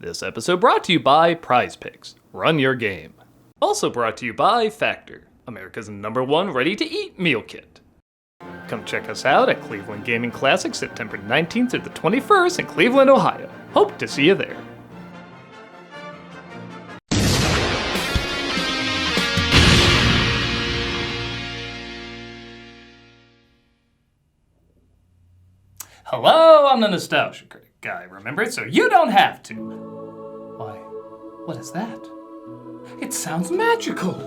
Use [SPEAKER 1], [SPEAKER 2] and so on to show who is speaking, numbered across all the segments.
[SPEAKER 1] This episode brought to you by Prize Picks. Run your game. Also brought to you by Factor, America's #1 ready-to-eat meal kit. Come check us out at Cleveland Gaming Classic September 19th through the 21st in Cleveland, Ohio. Hope to see you there. Hello, I'm the Nostalgia Critic guy, remember? So you don't have to. Why? What is that? It sounds magical.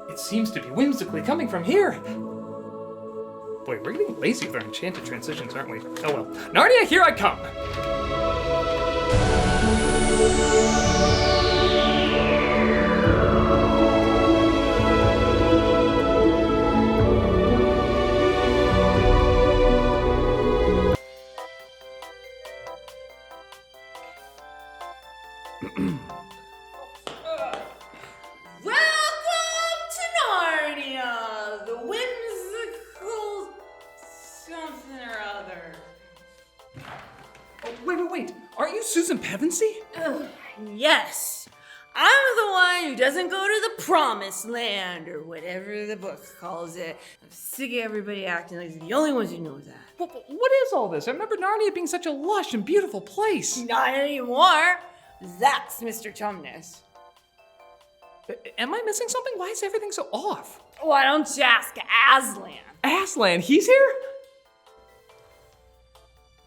[SPEAKER 1] It seems to be whimsically coming from here. Boy, we're getting lazy with our enchanted transitions, aren't we? Oh well. Narnia, here I come!
[SPEAKER 2] Welcome to Narnia, the whimsical something or other.
[SPEAKER 1] Oh, wait. Aren't you Susan Pevensey?
[SPEAKER 2] Yes, I'm the one who doesn't go to the promised land, or whatever the book calls it. I'm sick of everybody acting like they're the only ones who know that.
[SPEAKER 1] What is all this? I remember Narnia being such a lush and beautiful place.
[SPEAKER 2] Not anymore. That's Mr. Tumnus.
[SPEAKER 1] Am I missing something? Why is everything so off?
[SPEAKER 2] Why don't you ask Aslan?
[SPEAKER 1] Aslan, he's here?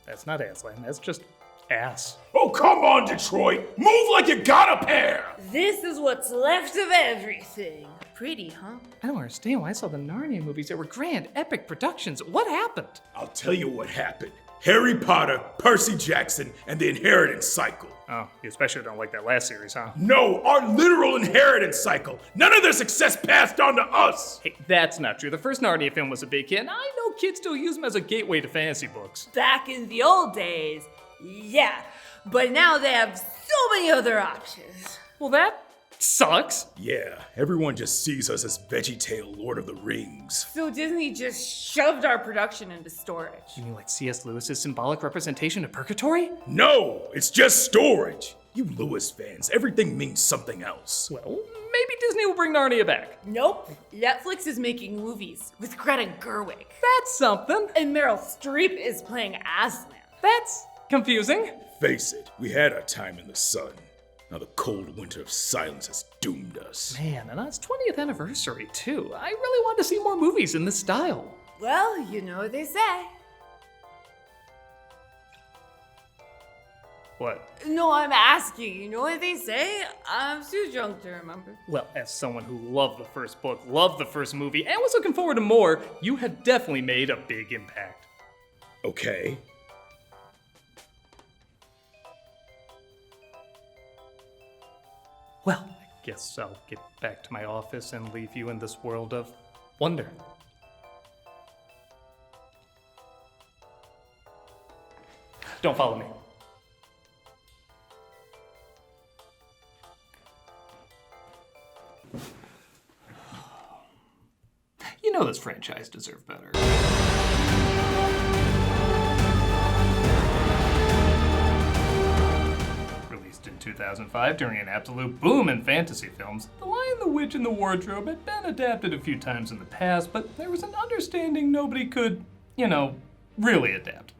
[SPEAKER 1] That's not Aslan, that's just ass.
[SPEAKER 3] Oh, come on, Detroit! Move like you got a pair!
[SPEAKER 2] This is what's left of everything. Pretty, huh?
[SPEAKER 1] I don't understand why I saw the Narnia movies. They were grand, epic productions. What happened?
[SPEAKER 3] I'll tell you what happened. Harry Potter, Percy Jackson, and the inheritance cycle.
[SPEAKER 1] Oh, you especially don't like that last series, huh?
[SPEAKER 3] No, our literal inheritance cycle. None of their success passed on to us.
[SPEAKER 1] Hey, that's not true. The first Narnia film was a big hit, and I know kids still use them as a gateway to fantasy books.
[SPEAKER 2] Back in the old days, yeah. But now they have so many other options.
[SPEAKER 1] Well, that sucks.
[SPEAKER 3] Yeah, everyone just sees us as VeggieTale Lord of the Rings.
[SPEAKER 2] So Disney just shoved our production into storage.
[SPEAKER 1] You mean like C.S. Lewis's symbolic representation of purgatory?
[SPEAKER 3] No, it's just storage. You Lewis fans, everything means something else.
[SPEAKER 1] Well, maybe Disney will bring Narnia back.
[SPEAKER 2] Nope. Netflix is making movies with Greta Gerwig.
[SPEAKER 1] That's something.
[SPEAKER 2] And Meryl Streep is playing Aslan.
[SPEAKER 1] That's confusing.
[SPEAKER 3] Face it, we had our time in the sun. Now the cold winter of silence has doomed us.
[SPEAKER 1] Man, and it's 20th anniversary, too. I really want to see more movies in this style.
[SPEAKER 2] Well, you know what they say.
[SPEAKER 1] What?
[SPEAKER 2] No, I'm asking. You know what they say? I'm too drunk to remember.
[SPEAKER 1] Well, as someone who loved the first book, loved the first movie, and was looking forward to more, you have definitely made a big impact.
[SPEAKER 3] Okay.
[SPEAKER 1] Well, I guess I'll get back to my office and leave you in this world of wonder. Don't follow me. You know this franchise deserved better. Released in 2005 during an absolute boom in fantasy films, The Lion, the Witch, and the Wardrobe had been adapted a few times in the past, but there was an understanding nobody could, really adapt.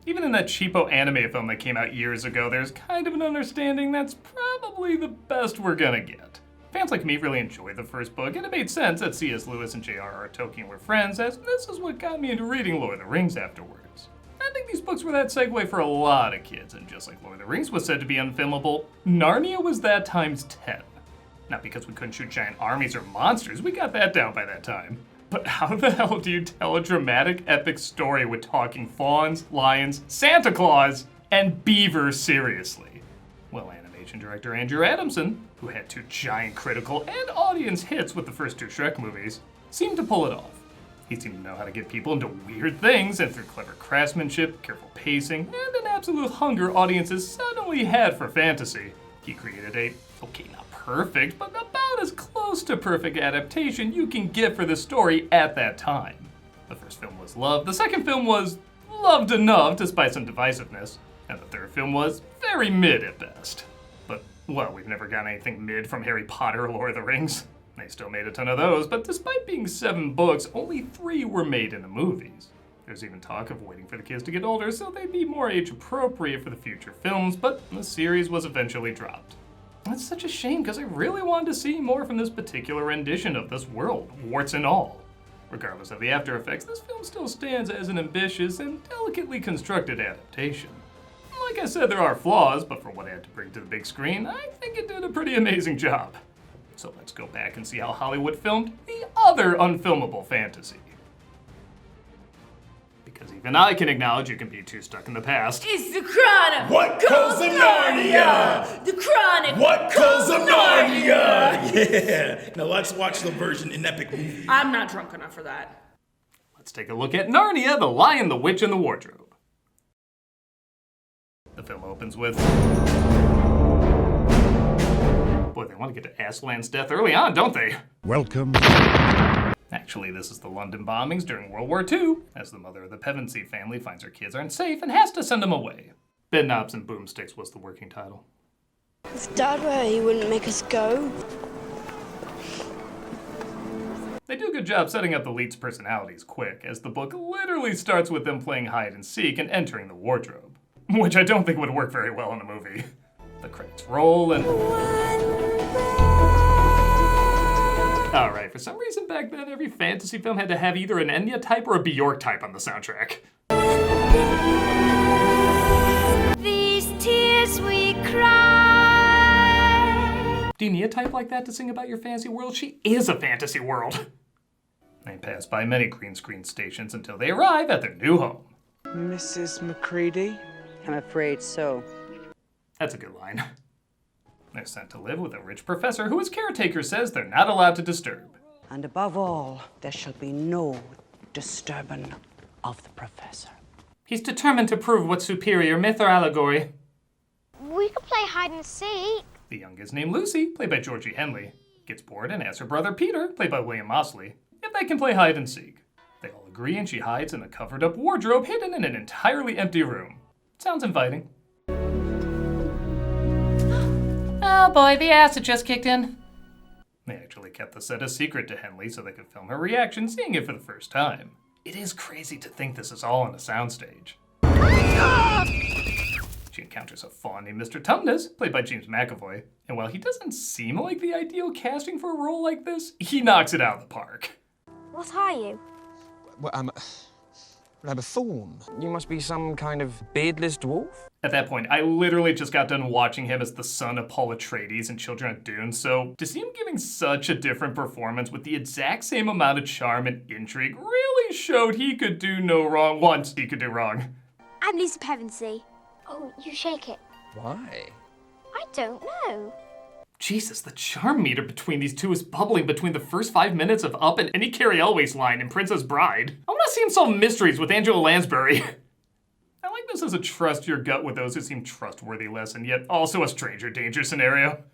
[SPEAKER 1] Even in that cheapo anime film that came out years ago, there's kind of an understanding that's probably the best we're gonna get. Fans like me really enjoyed the first book, and it made sense that C.S. Lewis and J.R.R. Tolkien were friends, as this is what got me into reading Lord of the Rings afterwards. I think these books were that segue for a lot of kids, and just like Lord of the Rings was said to be unfilmable, Narnia was that times 10. Not because we couldn't shoot giant armies or monsters, we got that down by that time. But how the hell do you tell a dramatic, epic story with talking fawns, lions, Santa Claus, and beavers seriously? Well, animation director Andrew Adamson, who had 2 giant critical and audience hits with the first 2 Shrek movies, seemed to pull it off. He seemed to know how to get people into weird things, and through clever craftsmanship, careful pacing, and an absolute hunger audiences suddenly had for fantasy, he created a, okay, not perfect, but about as close to perfect adaptation you can get for the story at that time. The first film was loved, the second film was loved enough despite some divisiveness. And the third film was very mid at best. But, well, we've never gotten anything mid from Harry Potter or Lord of the Rings. They still made a ton of those, but despite being 7 books, only 3 were made into movies. There's even talk of waiting for the kids to get older so they'd be more age appropriate for the future films, but the series was eventually dropped. That's such a shame because I really wanted to see more from this particular rendition of this world, warts and all. Regardless of the after effects, this film still stands as an ambitious and delicately constructed adaptation. Like I said, there are flaws, but for what it had to bring to the big screen, I think it did a pretty amazing job. So let's go back and see how Hollywood filmed the other unfilmable fantasy. Because even I can acknowledge you can be too stuck in the past.
[SPEAKER 2] It's the Chronicles
[SPEAKER 3] Chronicles of Narnia!
[SPEAKER 2] The Chronicles
[SPEAKER 3] Chronicles of Narnia! Yeah! Now let's watch the version in epic movie.
[SPEAKER 2] I'm not drunk enough for that.
[SPEAKER 1] Let's take a look at Narnia, the Lion, the Witch, and the Wardrobe. The film opens with... Boy, they want to get to Aslan's death early on, don't they?
[SPEAKER 4] Welcome.
[SPEAKER 1] Actually, this is the London bombings during World War II, as the mother of the Pevensey family finds her kids aren't safe and has to send them away. Bedknobs and Boomsticks was the working title.
[SPEAKER 5] Is Dad where he wouldn't make us go?
[SPEAKER 1] They do a good job setting up the lead's personalities quick, as the book literally starts with them playing hide and seek and entering the wardrobe. Which I don't think would work very well in a movie. The credits roll and... Alright, for some reason back then every fantasy film had to have either an Enya type or a Bjork type on the soundtrack.
[SPEAKER 5] These tears we cry.
[SPEAKER 1] Do you need a type like that to sing about your fantasy world? She is a fantasy world. They pass by many green screen stations until they arrive at their new home.
[SPEAKER 6] Mrs. McCready?
[SPEAKER 7] I'm afraid so.
[SPEAKER 1] That's a good line. They're sent to live with a rich professor who his caretaker says they're not allowed to disturb.
[SPEAKER 7] And above all, there shall be no disturbing of the professor.
[SPEAKER 1] He's determined to prove what's superior, myth or allegory.
[SPEAKER 5] We could play hide and seek.
[SPEAKER 1] The youngest, named Lucy, played by Georgie Henley, gets bored and asks her brother Peter, played by William Mosley, if they can play hide and seek. They all agree and she hides in a covered up wardrobe hidden in an entirely empty room. Sounds inviting. Oh boy, the acid just kicked in. They actually kept the set a secret to Henley so they could film her reaction seeing it for the first time. It is crazy to think this is all on a soundstage. She encounters a fawn named Mr. Tumnus, played by James McAvoy, and while he doesn't seem like the ideal casting for a role like this, he knocks it out of the park.
[SPEAKER 5] What are you?
[SPEAKER 8] Well, I'm a faun. You must be some kind of beardless dwarf?
[SPEAKER 1] At that point, I literally just got done watching him as the son of Paul Atreides in Children of Dune, so to see him giving such a different performance with the exact same amount of charm and intrigue really showed he could do no wrong once he could do wrong.
[SPEAKER 5] I'm Lisa Pevensey. Oh, you shake it.
[SPEAKER 8] Why?
[SPEAKER 5] I don't know.
[SPEAKER 1] Jesus, the charm meter between these two is bubbling between the first 5 minutes of Up and any Carrie Elway's line in Princess Bride. I want to see him solve mysteries with Angela Lansbury. I like this as a trust your gut with those who seem trustworthy lesson, yet also a stranger danger scenario.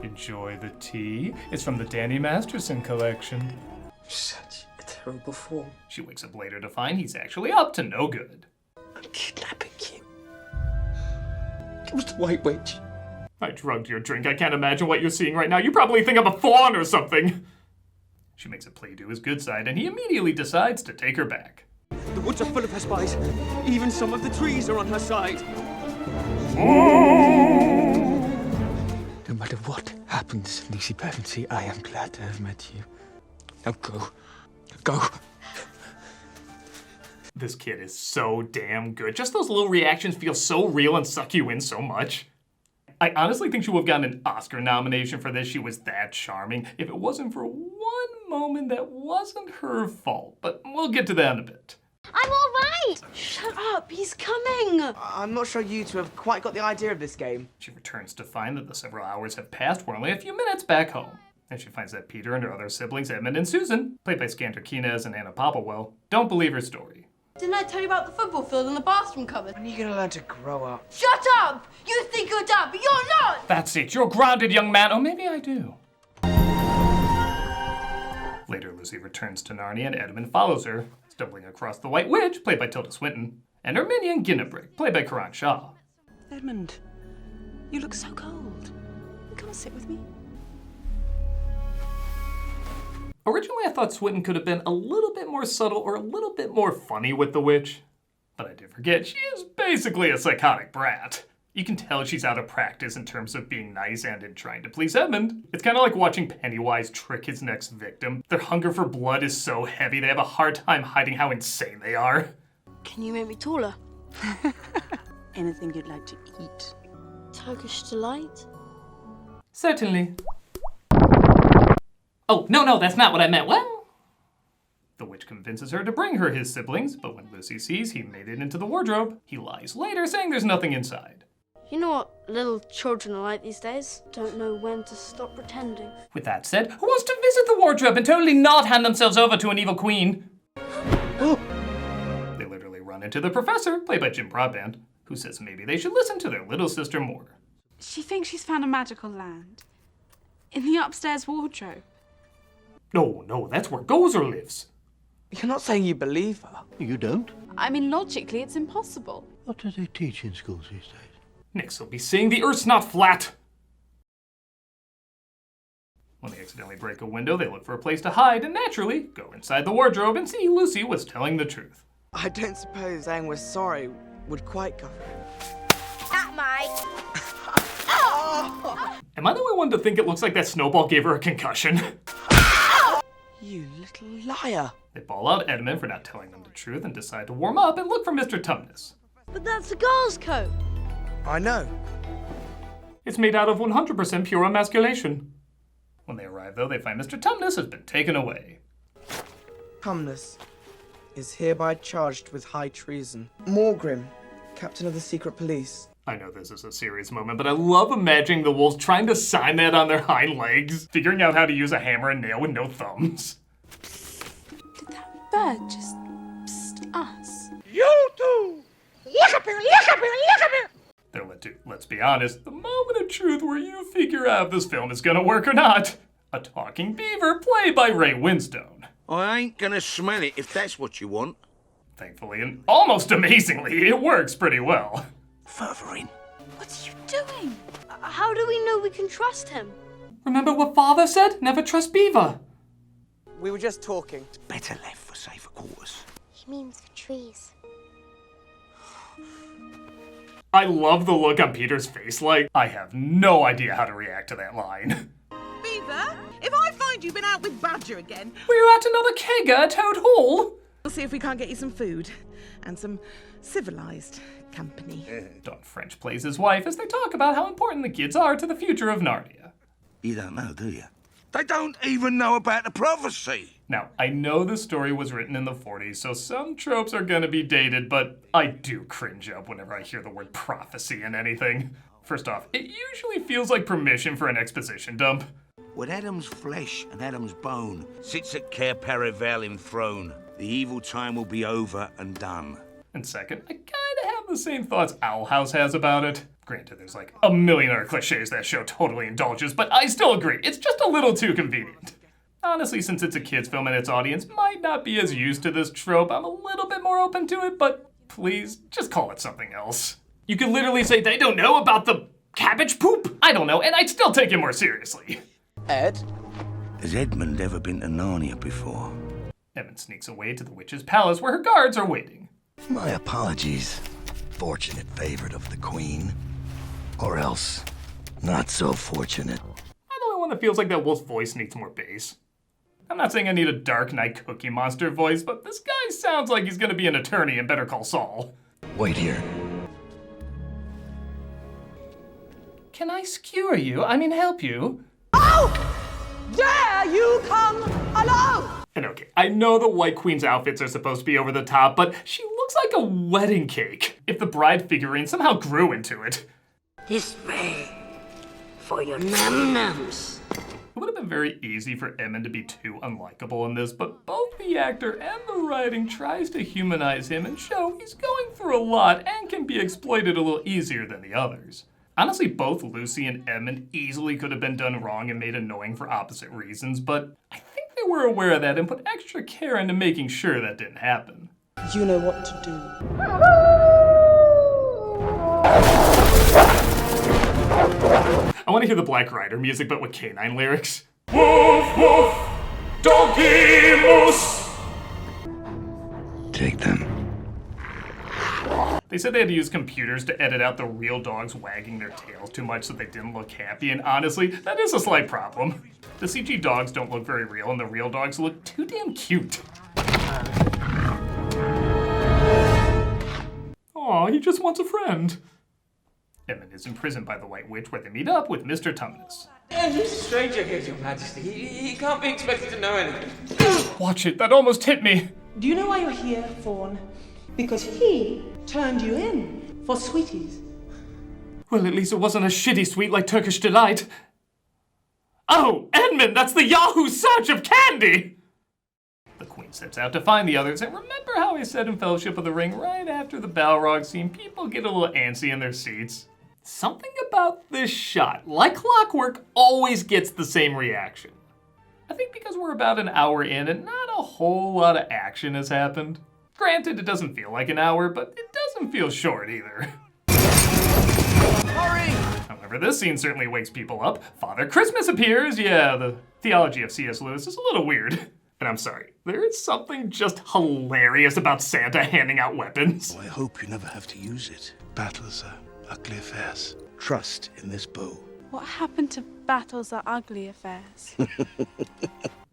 [SPEAKER 1] Enjoy the tea. It's from the Danny Masterson collection.
[SPEAKER 6] Such a terrible form.
[SPEAKER 1] She wakes up later to find he's actually up to no good.
[SPEAKER 6] I'm kidnapping you. It was the White Witch.
[SPEAKER 1] I drugged your drink. I can't imagine what you're seeing right now. You probably think I'm a fawn or something. She makes a play to his good side, and he immediately decides to take her back.
[SPEAKER 9] The woods are full of her spies. Even some of the trees are on her side.
[SPEAKER 6] No matter what happens, Lucy Pevensey, I am glad to have met you. Now go. Go.
[SPEAKER 1] This kid is so damn good. Just those little reactions feel so real and suck you in so much. I honestly think she would have gotten an Oscar nomination for this. She was that charming if it wasn't for one moment that wasn't her fault. But we'll get to that in a bit.
[SPEAKER 5] I'm all right.
[SPEAKER 10] Shut up, he's coming. I'm not sure you two have quite got the idea of this game.
[SPEAKER 1] She returns to find that the several hours have passed. We're only a few minutes back home. And she finds that Peter and her other siblings, Edmund and Susan, played by Skander Keenez and Anna Popplewell, don't believe her story.
[SPEAKER 10] Didn't I tell you about the football field and the bathroom cupboard?
[SPEAKER 3] When are you gonna learn to grow up?
[SPEAKER 10] Shut up! You think you're done, but you're not!
[SPEAKER 1] That's it, you're grounded, young man. Oh, maybe I do. Later, Lucy returns to Narnia and Edmund follows her, stumbling across the White Witch, played by Tilda Swinton, and her minion Ginnabrick, played by Karan Shah.
[SPEAKER 7] Edmund, you look so cold. Come and sit with me.
[SPEAKER 1] Originally, I thought Swinton could have been a little bit more subtle or a little bit more funny with the witch, but I did forget she is basically a psychotic brat. You can tell she's out of practice in terms of being nice and in trying to please Edmund. It's kind of like watching Pennywise trick his next victim. Their hunger for blood is so heavy they have a hard time hiding how insane they are.
[SPEAKER 5] Can you make me taller?
[SPEAKER 7] Anything you'd like to eat?
[SPEAKER 5] Turkish delight?
[SPEAKER 1] Certainly. Oh, no, that's not what I meant. Well, the witch convinces her to bring her his siblings, but when Lucy sees he made it into the wardrobe, he lies later, saying there's nothing inside.
[SPEAKER 5] You know what little children are like these days? Don't know when to stop pretending.
[SPEAKER 1] With that said, who wants to visit the wardrobe and totally not hand themselves over to an evil queen? They literally run into the professor, played by Jim Broadbent, who says maybe they should listen to their little sister more.
[SPEAKER 4] She thinks she's found a magical land. In the upstairs wardrobe.
[SPEAKER 1] No, that's where Gozer lives.
[SPEAKER 10] You're not saying you believe her.
[SPEAKER 11] You don't?
[SPEAKER 4] I mean, logically, it's impossible.
[SPEAKER 11] What do they teach in schools these days?
[SPEAKER 1] Next will be saying the Earth's not flat. When they accidentally break a window, they look for a place to hide and naturally go inside the wardrobe and see Lucy was telling the truth.
[SPEAKER 10] I don't suppose saying we're sorry would quite cover it.
[SPEAKER 5] That might.
[SPEAKER 1] Am I the only one to think it looks like that snowball gave her a concussion?
[SPEAKER 10] You little liar.
[SPEAKER 1] They ball out Edmund for not telling them the truth and decide to warm up and look for Mr. Tumnus.
[SPEAKER 5] But that's a girl's coat.
[SPEAKER 10] I know.
[SPEAKER 1] It's made out of 100% pure emasculation. When they arrive, though, they find Mr. Tumnus has been taken away.
[SPEAKER 10] Tumnus is hereby charged with high treason. Morgrim, captain of the secret police.
[SPEAKER 1] I know this is a serious moment, but I love imagining the wolves trying to sign that on their hind legs, figuring out how to use a hammer and nail with no thumbs.
[SPEAKER 4] Did that bird just psst us?
[SPEAKER 9] You two! Look up here! Look up here! Look up here!
[SPEAKER 1] They're let's be honest, the moment of truth where you figure out if this film is gonna work or not. A talking beaver played by Ray Winstone.
[SPEAKER 12] I ain't gonna smell it if that's what you want.
[SPEAKER 1] Thankfully, and almost amazingly, it works pretty well.
[SPEAKER 11] Further in.
[SPEAKER 4] What are you doing?
[SPEAKER 5] How do we know we can trust him?
[SPEAKER 1] Remember what Father said? Never trust Beaver.
[SPEAKER 10] We were just talking.
[SPEAKER 11] Better left for safer quarters.
[SPEAKER 5] He means for trees.
[SPEAKER 1] I love the look on Peter's face, like, I have no idea how to react to that line.
[SPEAKER 13] Beaver, if I find you've been out with Badger again...
[SPEAKER 1] We're at another kegger at Toad Hall.
[SPEAKER 13] We'll see if we can't get you some food and some civilized company.
[SPEAKER 1] Don French plays his wife as they talk about how important the kids are to the future of Narnia.
[SPEAKER 12] You don't know, do you? They don't even know about the prophecy.
[SPEAKER 1] Now, I know the story was written in the 40s, so some tropes are gonna be dated, but I do cringe up whenever I hear the word prophecy in anything. First off, it usually feels like permission for an exposition dump.
[SPEAKER 12] When Adam's flesh and Adam's bone sits at Cair Paravel enthroned, the evil time will be over and done.
[SPEAKER 1] And second, I kinda have the same thoughts Owl House has about it. Granted, there's like a million other cliches that show totally indulges, but I still agree, it's just a little too convenient. Honestly, since it's a kids film and its audience might not be as used to this trope, I'm a little bit more open to it, but please, just call it something else. You could literally say they don't know about the cabbage poop? I don't know, and I'd still take it more seriously.
[SPEAKER 10] Ed?
[SPEAKER 12] Has Edmund ever been to Narnia before?
[SPEAKER 1] Edmund sneaks away to the witch's palace where her guards are waiting.
[SPEAKER 11] My apologies, fortunate favorite of the Queen. Or else, not so fortunate.
[SPEAKER 1] I'm the only one that feels like that wolf's voice needs more bass. I'm not saying I need a Dark Knight Cookie Monster voice, but this guy sounds like he's gonna be an attorney in Better Call Saul.
[SPEAKER 11] Wait here.
[SPEAKER 1] Can I skewer you? I mean, help you?
[SPEAKER 13] Oh! Dare you come alone?
[SPEAKER 1] And okay, I know the White Queen's outfits are supposed to be over the top, but she looks like a wedding cake. If the bride figurine somehow grew into it.
[SPEAKER 14] This way, for your num-nums.
[SPEAKER 1] It would have been very easy for Edmund to be too unlikable in this, but both the actor and the writing tries to humanize him and show he's going through a lot and can be exploited a little easier than the others. Honestly, both Lucy and Edmund easily could have been done wrong and made annoying for opposite reasons, but I think They were aware of that and put extra care into making sure that didn't happen.
[SPEAKER 10] You know what to do.
[SPEAKER 1] I want to hear the Black Rider music, but with canine lyrics.
[SPEAKER 3] Woof, woof, doggy moose.
[SPEAKER 11] Take them.
[SPEAKER 1] They said they had to use computers to edit out the real dogs wagging their tails too much so they didn't look happy, and honestly, that is a slight problem. The CG dogs don't look very real, and the real dogs look too damn cute. Aw, he just wants a friend. Emmett is imprisoned by the White Witch, where they meet up with Mr. Tumnus.
[SPEAKER 9] There's a stranger here, Your Majesty. He can't be expected to know anything.
[SPEAKER 1] Watch it, that almost hit me.
[SPEAKER 15] Do you know why you're here, Fawn? Because he turned you in for sweeties.
[SPEAKER 1] Well, at least it wasn't a shitty sweet like Turkish Delight. Oh, Edmund, that's the Yahoo search of candy! The Queen sets out to find the others, and remember how I said in Fellowship of the Ring, right after the Balrog scene, people get a little antsy in their seats? Something about this shot, like clockwork, always gets the same reaction. I think because we're about an hour in and not a whole lot of action has happened. Granted, it doesn't feel like an hour, but it doesn't feel short either.
[SPEAKER 9] Hurry!
[SPEAKER 1] However, this scene certainly wakes people up. Father Christmas appears. Yeah, the theology of C.S. Lewis is a little weird. And I'm sorry, there is something just hilarious about Santa handing out weapons.
[SPEAKER 12] Oh, I hope you never have to use it. Battles are ugly affairs. Trust in this bow.
[SPEAKER 4] What happened to battles are ugly affairs?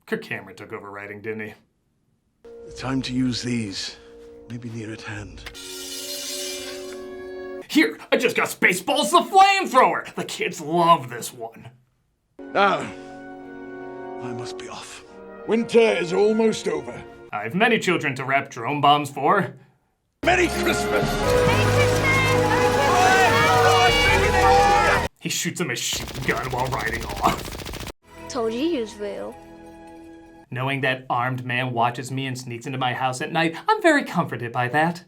[SPEAKER 1] Kirk Cameron took over writing, didn't he?
[SPEAKER 12] The time to use these may be near at hand.
[SPEAKER 1] Here, I just got Spaceballs the Flamethrower! The kids love this one.
[SPEAKER 12] Now, I must be off. Winter is almost over.
[SPEAKER 1] I've many children to wrap drone bombs for.
[SPEAKER 12] Merry Christmas!
[SPEAKER 1] He shoots a machine gun while riding off.
[SPEAKER 5] Told you he was real.
[SPEAKER 1] Knowing that armed man watches me and sneaks into my house at night, I'm very comforted by that.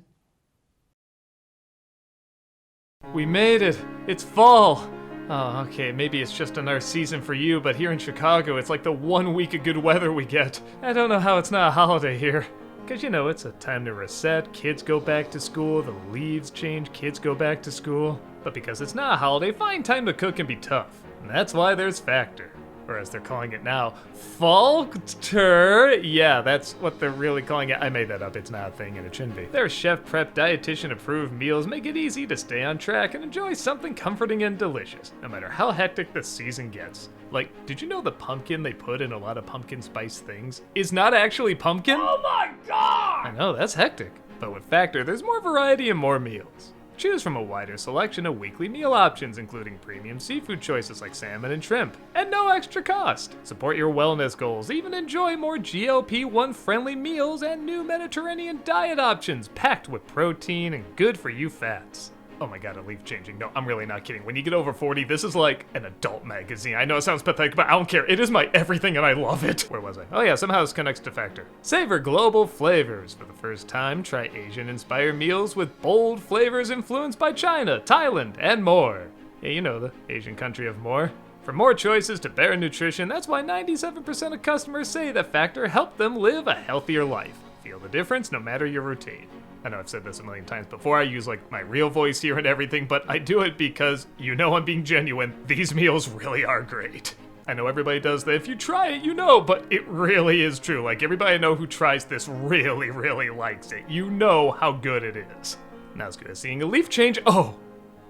[SPEAKER 1] We made it. It's fall. Oh, okay, maybe it's just another season for you, but here in Chicago, it's like the 1 week of good weather we get. I don't know how it's not a holiday here. Because, you know, it's a time to reset, kids go back to school, the leaves change, kids go back to school. But because it's not a holiday, finding time to cook can be tough. And that's why there's Factor. Or as they're calling it now, Falter. Yeah, that's what they're really calling it. I made that up, it's not a thing and it shouldn't be. Their chef prep, dietitian approved meals make it easy to stay on track and enjoy something comforting and delicious, no matter how hectic the season gets. Like, did you know the pumpkin they put in a lot of pumpkin spice things is not actually pumpkin?
[SPEAKER 9] Oh my god!
[SPEAKER 1] I know, that's hectic. But with Factor, there's more variety and more meals. Choose from a wider selection of weekly meal options, including premium seafood choices like salmon and shrimp, and no extra cost. Support your wellness goals, even enjoy more GLP-1 friendly meals and new Mediterranean diet options packed with protein and good for you fats. Oh my god, a leaf changing. No, I'm really not kidding. When you get over 40, this is like an adult magazine. I know it sounds pathetic, but I don't care. It is my everything and I love it. Where was I? Oh yeah, somehow this connects to Factor. Savor global flavors. For the first time, try Asian-inspired meals with bold flavors influenced by China, Thailand, and more. Yeah, you know, the Asian country of more. For more choices to better nutrition, that's why 97% of customers say that Factor helped them live a healthier life. Feel the difference no matter your routine. I know I've said this a million times before, I use like my real voice here and everything, but I do it because, you know I'm being genuine, these meals really are great. I know everybody does that, if you try it, you know, but it really is true. Like, everybody I know who tries this really, really likes it. You know how good it is. Not as good as seeing a leaf change. Oh,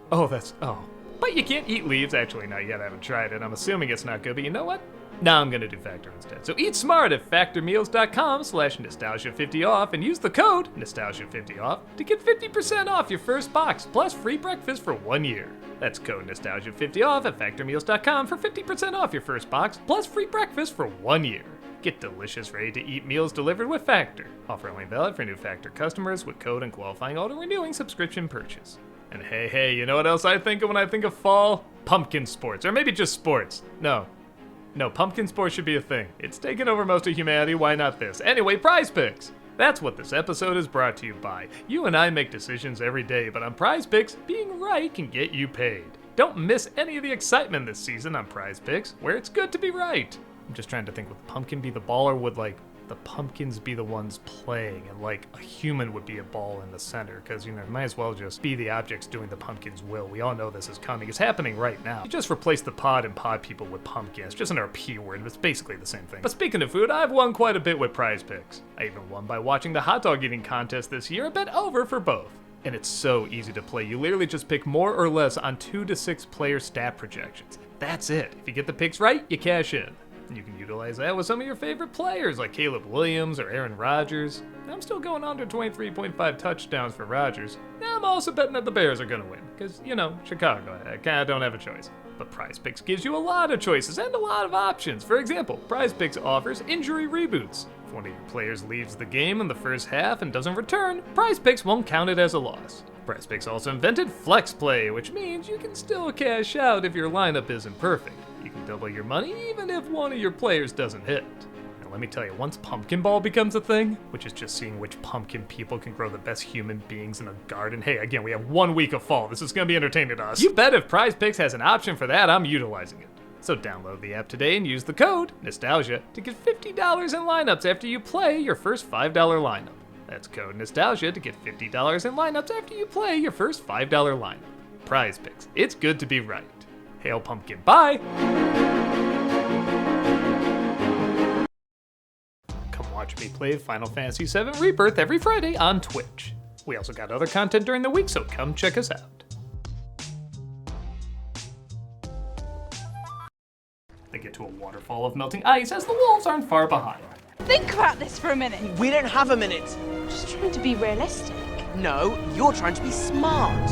[SPEAKER 1] but you can't eat leaves. Actually, not yet, I haven't tried it. I'm assuming it's not good, but you know what? Now I'm gonna do Factor instead. So eat smart at factormeals.com/nostalgia50off and use the code nostalgia50off to get 50% off your first box plus free breakfast for 1 year. That's code nostalgia50off at factormeals.com for 50% off your first box plus free breakfast for 1 year. Get delicious, ready-to-eat meals delivered with Factor. Offer only valid for new Factor customers with code and qualifying auto-renewing subscription purchase. And hey, you know what else I think of when I think of fall? Pumpkin sports, or maybe just sports. No, pumpkin sports should be a thing. It's taken over most of humanity, why not this? Anyway, Prize Picks! That's what this episode is brought to you by. You and I make decisions every day, but on Prize Picks, being right can get you paid. Don't miss any of the excitement this season on Prize Picks, where it's good to be right. I'm just trying to think, would the pumpkin be the ball, or would, like, the pumpkins be the ones playing, and, like, a human would be a ball in the center? Because, you know, it might as well just be the objects doing the pumpkin's will. We all know this is coming. It's happening right now. You just replace the pod and pod people with pumpkins. Just another P word, but it's basically the same thing. But speaking of food, I've won quite a bit with Prize Picks. I even won by watching the hot dog eating contest this year, a bet over for both. And it's so easy to play. You literally just pick more or less on 2 to 6 player stat projections. That's it. If you get the picks right, you cash in. And you can utilize that with some of your favorite players like Caleb Williams or Aaron Rodgers. I'm still going under 23.5 touchdowns for Rodgers. I'm also betting that the Bears are going to win, because, you know, Chicago, I kind of don't have a choice. But Prize Picks gives you a lot of choices and a lot of options. For example, Prize Picks offers injury reboots. If one of your players leaves the game in the first half and doesn't return, Prize Picks won't count it as a loss. Prize Picks also invented Flex Play, which means you can still cash out if your lineup isn't perfect. You can double your money even if one of your players doesn't hit. Now let me tell you, once Pumpkin Ball becomes a thing, which is just seeing which pumpkin people can grow the best human beings in a garden. Hey, again, we have 1 week of fall. This is gonna be entertaining to us. You bet if Prize Picks has an option for that, I'm utilizing it. So download the app today and use the code Nostalgia to get $50 in lineups after you play your first $5 lineup. That's code Nostalgia to get $50 in lineups after you play your first $5 lineup. Prize Picks. It's good to be right. Hail Pumpkin. Bye! Come watch me play Final Fantasy VII Rebirth every Friday on Twitch. We also got other content during the week, so come check us out. They get to a waterfall of melting ice as the wolves aren't far behind.
[SPEAKER 4] Think about this for a minute.
[SPEAKER 10] We don't have a minute.
[SPEAKER 4] I'm just trying to be realistic.
[SPEAKER 10] No, you're trying to be smart.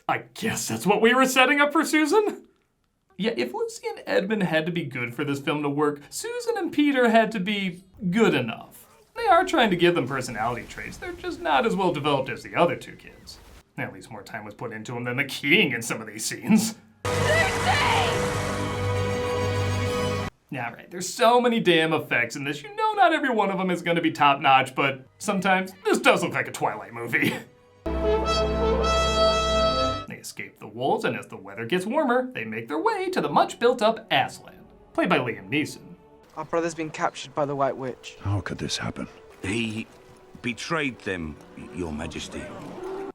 [SPEAKER 1] I guess that's what we were setting up for Susan? Yeah, if Lucy and Edmund had to be good for this film to work, Susan and Peter had to be good enough. They are trying to give them personality traits, they're just not as well developed as the other two kids. At least more time was put into them than the king in some of these scenes. Yeah, right, there's so many damn effects in this, you know not every one of them is gonna be top notch, but sometimes this does look like a Twilight movie. They escape the wolves, and as the weather gets warmer, they make their way to the much built up Aslan, played by Liam Neeson.
[SPEAKER 10] Our brother's been captured by the White Witch.
[SPEAKER 12] How could this happen? He betrayed them, Your Majesty.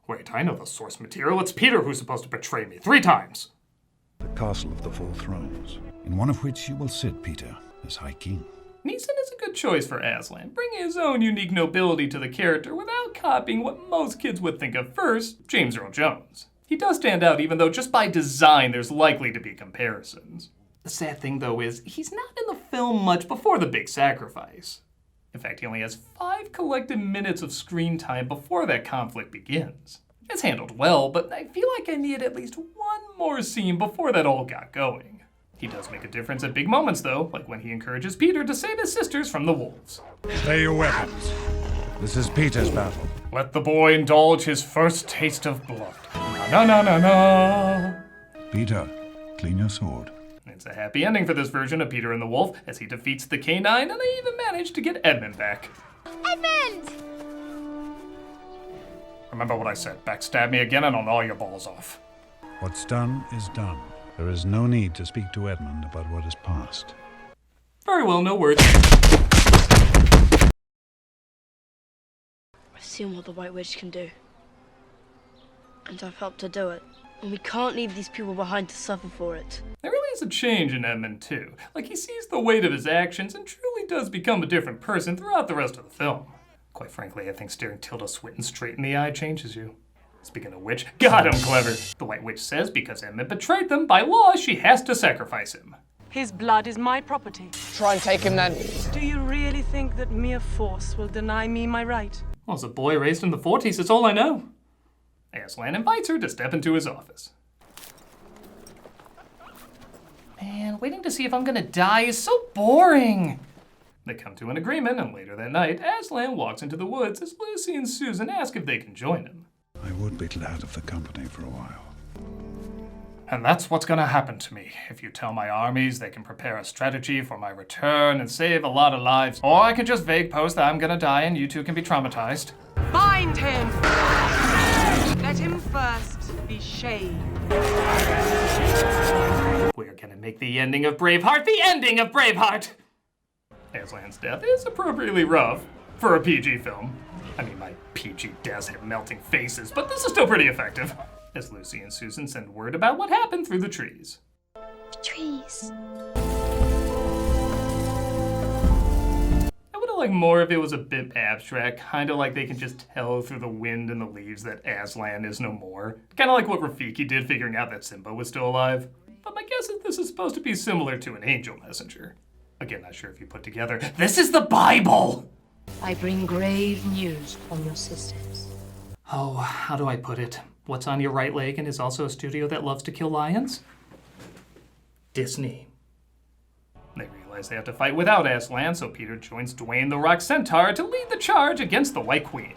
[SPEAKER 1] Wait, I know the source material. It's Peter who's supposed to betray me 3 times.
[SPEAKER 16] The Castle of the Four Thrones, in one of which you will sit, Peter, as High King.
[SPEAKER 1] Neeson is a good choice for Aslan, bringing his own unique nobility to the character without copying what most kids would think of first, James Earl Jones. He does stand out, even though just by design there's likely to be comparisons. The sad thing, though, is he's not in the film much before the big sacrifice. In fact, he only has 5 collected minutes of screen time before that conflict begins. It's handled well, but I feel like I need at least one more scene before that all got going. He does make a difference at big moments, though, like when he encourages Peter to save his sisters from the wolves.
[SPEAKER 16] Stay your weapons. This is Peter's battle.
[SPEAKER 1] Let the boy indulge his first taste of blood. Na na na na.
[SPEAKER 16] Peter, clean your sword.
[SPEAKER 1] It's a happy ending for this version of Peter and the Wolf, as he defeats the canine, and they even manage to get Edmund back.
[SPEAKER 4] Edmund!
[SPEAKER 1] Remember what I said, backstab me again and I'll gnaw your balls off.
[SPEAKER 16] What's done is done. There is no need to speak to Edmund about what is past.
[SPEAKER 1] Very well, no words.
[SPEAKER 5] I've seen what the White Witch can do. And I've helped her do it. And we can't leave these people behind to suffer for it.
[SPEAKER 1] There really is a change in Edmund, too. Like, he sees the weight of his actions and truly does become a different person throughout the rest of the film. Quite frankly, I think staring Tilda Swinton straight in the eye changes you. Speaking of which, God, I'm clever. The White Witch says because Edmund betrayed them, by law, she has to sacrifice him.
[SPEAKER 17] His blood is my property.
[SPEAKER 10] Try and take him then.
[SPEAKER 17] Do you really think that mere force will deny me my right?
[SPEAKER 1] Well, as a boy raised in the 40s, it's all I know. Aslan invites her to step into his office. Man, waiting to see if I'm gonna die is so boring. They come to an agreement, and later that night, Aslan walks into the woods as Lucy and Susan ask if they can join him.
[SPEAKER 16] I would be glad of the company for a while.
[SPEAKER 1] And that's what's gonna happen to me. If you tell my armies they can prepare a strategy for my return and save a lot of lives, or I could just vague post that I'm gonna die and you two can be traumatized.
[SPEAKER 17] Find him! Let him first be shaved.
[SPEAKER 1] We're gonna make the ending of Braveheart the ending of Braveheart! Aslan's death is appropriately rough for a PG film. I mean, my PG deaths have melting faces, but this is still pretty effective. As Lucy and Susan send word about what happened through the trees.
[SPEAKER 4] The trees.
[SPEAKER 1] I would have liked more if it was a bit abstract, kind of like they can just tell through the wind and the leaves that Aslan is no more. Kind of like what Rafiki did figuring out that Simba was still alive. But my guess is this is supposed to be similar to an angel messenger. Again, not sure if you put together, this is the Bible!
[SPEAKER 14] I bring grave news from your sisters.
[SPEAKER 1] Oh, how do I put it? What's on your right leg and is also a studio that loves to kill lions? Disney. They realize they have to fight without Aslan, so Peter joins Dwayne the Rock Centaur to lead the charge against the White Queen.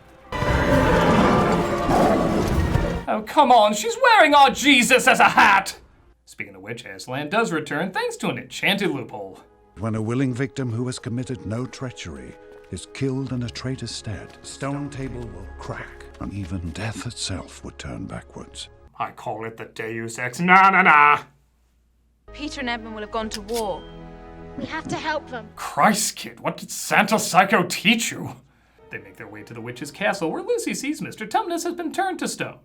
[SPEAKER 1] Oh, come on, she's wearing our Jesus as a hat! Speaking of which, Aslan does return thanks to an enchanted loophole.
[SPEAKER 16] When a willing victim who has committed no treachery is killed in a traitor's stead, stone table will crack, and even death itself would turn backwards.
[SPEAKER 1] I call it the Deus Ex Na-Na-Na!
[SPEAKER 4] Peter and Edmund will have gone to war. We have to help them.
[SPEAKER 1] Christ, kid, what did Santa Psycho teach you? They make their way to the witch's castle, where Lucy sees Mr. Tumnus has been turned to stone.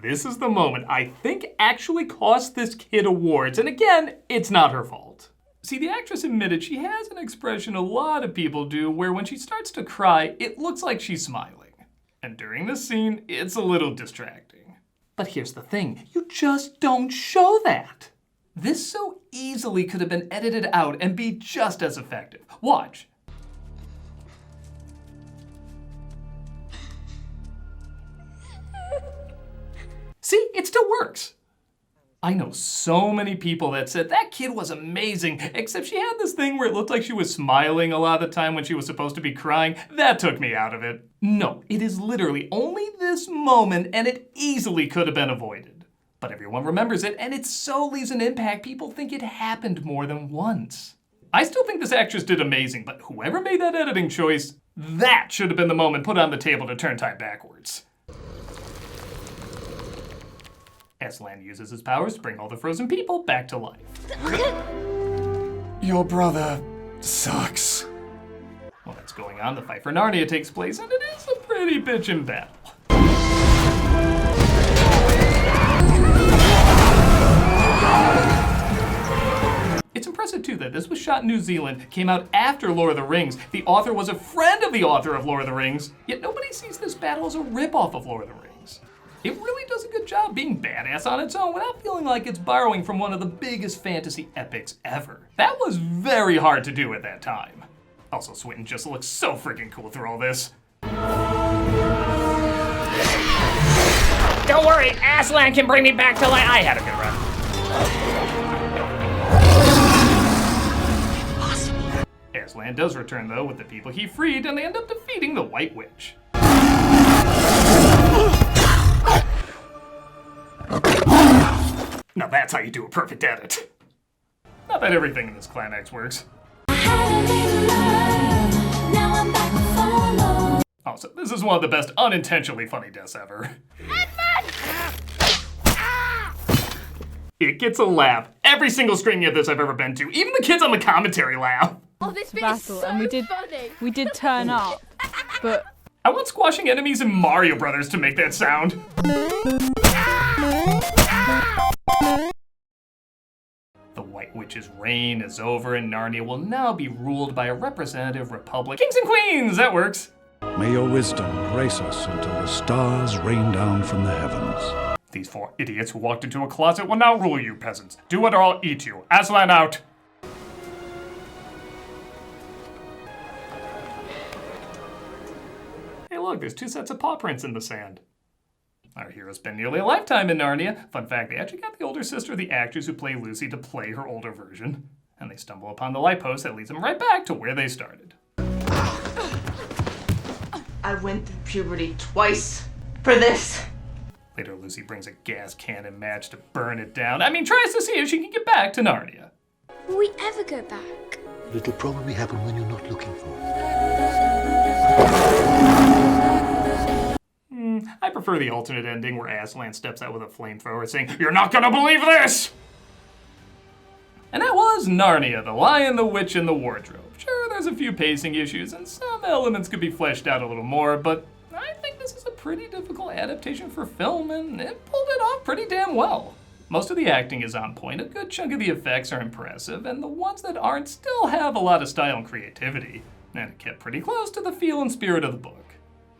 [SPEAKER 1] This is the moment I think actually cost this kid awards, and again, it's not her fault. See, the actress admitted she has an expression a lot of people do where when she starts to cry, it looks like she's smiling. And during this scene, it's a little distracting. But here's the thing, you just don't show that. This so easily could have been edited out and be just as effective. Watch. See, it still works. I know so many people that said that kid was amazing, except she had this thing where it looked like she was smiling a lot of the time when she was supposed to be crying. That took me out of it. No, it is literally only this moment, and it easily could have been avoided. But everyone remembers it, and it so leaves an impact people think it happened more than once. I still think this actress did amazing, but whoever made that editing choice, that should have been the moment put on the table to turn time backwards. Aslan uses his powers to bring all the frozen people back to life. Your brother sucks. While that's going on, the fight for Narnia takes place, and it is a pretty bitchin' battle. It's impressive, too, that this was shot in New Zealand, came out after Lord of the Rings. The author was a friend of the author of Lord of the Rings, yet nobody sees this battle as a ripoff of Lord of the Rings. It really does a good job being badass on its own without feeling like it's borrowing from one of the biggest fantasy epics ever. That was very hard to do at that time. Also, Swinton just looks so freaking cool through all this. Don't worry, Aslan can bring me back to life. I had a good run. Aslan does return, though, with the people he freed, and they end up defeating the White Witch. Now that's how you do a perfect edit. Not that everything in this climax works. Also, this is one of the best unintentionally funny deaths ever. It gets a laugh. Every single screening of this I've ever been to. Even the kids on the commentary laugh.
[SPEAKER 18] Oh, this bit is so and we did turn up, but
[SPEAKER 1] I want squashing enemies in Mario Brothers to make that sound. The White Witch's reign is over, and Narnia will now be ruled by a representative republic. Kings and queens, that works.
[SPEAKER 16] May your wisdom grace us until the stars rain down from the heavens.
[SPEAKER 1] These 4 idiots who walked into a closet will now rule you, peasants. Do it or I'll eat you. Aslan out. Hey look, there's 2 sets of paw prints in the sand. Our hero spent nearly a lifetime in Narnia. Fun fact, they actually got the older sister of the actors who play Lucy to play her older version. And they stumble upon the light post that leads them right back to where they started.
[SPEAKER 19] I went through puberty twice for this.
[SPEAKER 1] Later, Lucy brings a gas cannon match to burn it down. I mean, tries to see if she can get back to Narnia.
[SPEAKER 4] Will we ever go back?
[SPEAKER 20] But it'll probably happen when you're not looking for it.
[SPEAKER 1] I prefer the alternate ending where Aslan steps out with a flamethrower saying, "You're not gonna believe this!" And that was Narnia, The Lion, the Witch, and the Wardrobe. Sure, there's a few pacing issues, and some elements could be fleshed out a little more, but I think this is a pretty difficult adaptation for film, and it pulled it off pretty damn well. Most of the acting is on point, a good chunk of the effects are impressive, and the ones that aren't still have a lot of style and creativity, and it kept pretty close to the feel and spirit of the book.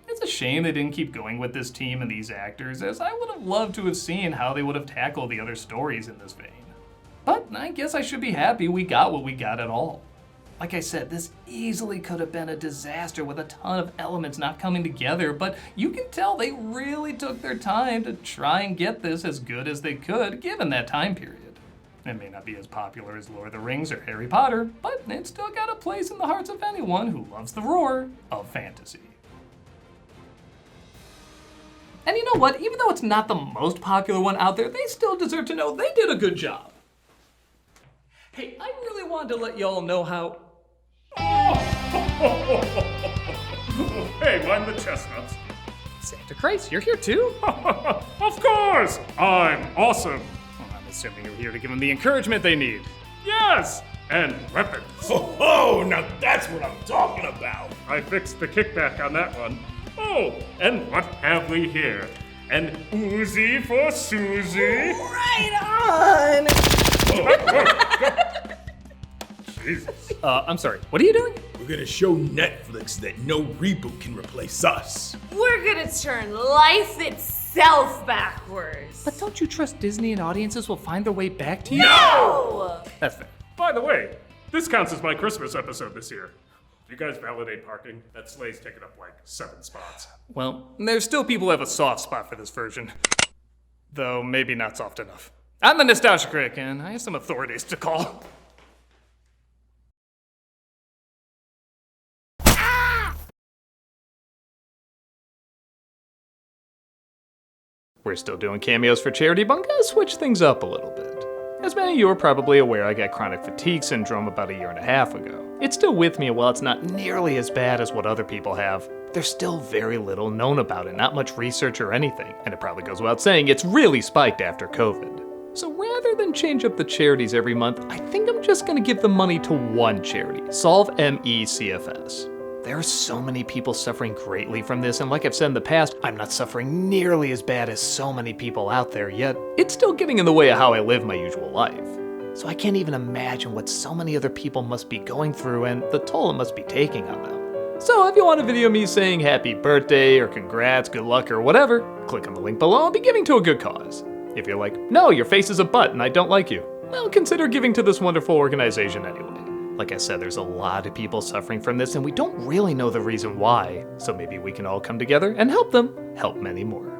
[SPEAKER 1] It's a shame they didn't keep going with this team and these actors, as I would have loved to have seen how they would have tackled the other stories in this vein. But I guess I should be happy we got what we got at all. Like I said, this easily could have been a disaster with a ton of elements not coming together, but you can tell they really took their time to try and get this as good as they could given that time period. It may not be as popular as Lord of the Rings or Harry Potter, but it still got a place in the hearts of anyone who loves the roar of fantasy. And you know what? Even though it's not the most popular one out there, they still deserve to know they did a good job. Hey, I really wanted to let y'all know how...
[SPEAKER 21] Hey, mind the chestnuts.
[SPEAKER 1] Santa Christ, you're here too?
[SPEAKER 21] Of course! I'm awesome.
[SPEAKER 1] Well, I'm assuming you're here to give them the encouragement they need.
[SPEAKER 21] Yes! And weapons.
[SPEAKER 3] Oh, now that's what I'm talking about.
[SPEAKER 21] I fixed the kickback on that one. Oh, and what have we here? An Uzi for Susie.
[SPEAKER 2] Right on!
[SPEAKER 21] Jesus.
[SPEAKER 1] I'm sorry, what are you doing?
[SPEAKER 3] We're gonna show Netflix that no reboot can replace us.
[SPEAKER 2] We're gonna turn life itself backwards.
[SPEAKER 1] But don't you trust Disney and audiences will find their way back to you?
[SPEAKER 2] No!
[SPEAKER 1] That's fair.
[SPEAKER 21] By the way, this counts as my Christmas episode this year. Do you guys validate parking? That sleigh's taken up like 7 spots.
[SPEAKER 1] Well, there's still people who have a soft spot for this version. Though maybe not soft enough. I'm the Nostalgia Critic, and I have some authorities to call. We're still doing cameos for charity, but I'm gonna switch things up a little bit. As many of you are probably aware, I got chronic fatigue syndrome about 1.5 years ago. It's still with me, and while it's not nearly as bad as what other people have, there's still very little known about it, not much research or anything, and it probably goes without saying it's really spiked after COVID. So rather than change up the charities every month, I think I'm just gonna give the money to one charity, Solve ME-CFS. There are so many people suffering greatly from this, and like I've said in the past, I'm not suffering nearly as bad as so many people out there, yet it's still getting in the way of how I live my usual life. So I can't even imagine what so many other people must be going through and the toll it must be taking on them. So if you want a video of me saying happy birthday or congrats, good luck, or whatever, click on the link below and be giving to a good cause. If you're like, no, your face is a butt and I don't like you, well, consider giving to this wonderful organization anyway. Like I said, there's a lot of people suffering from this and we don't really know the reason why, so maybe we can all come together and help them help many more.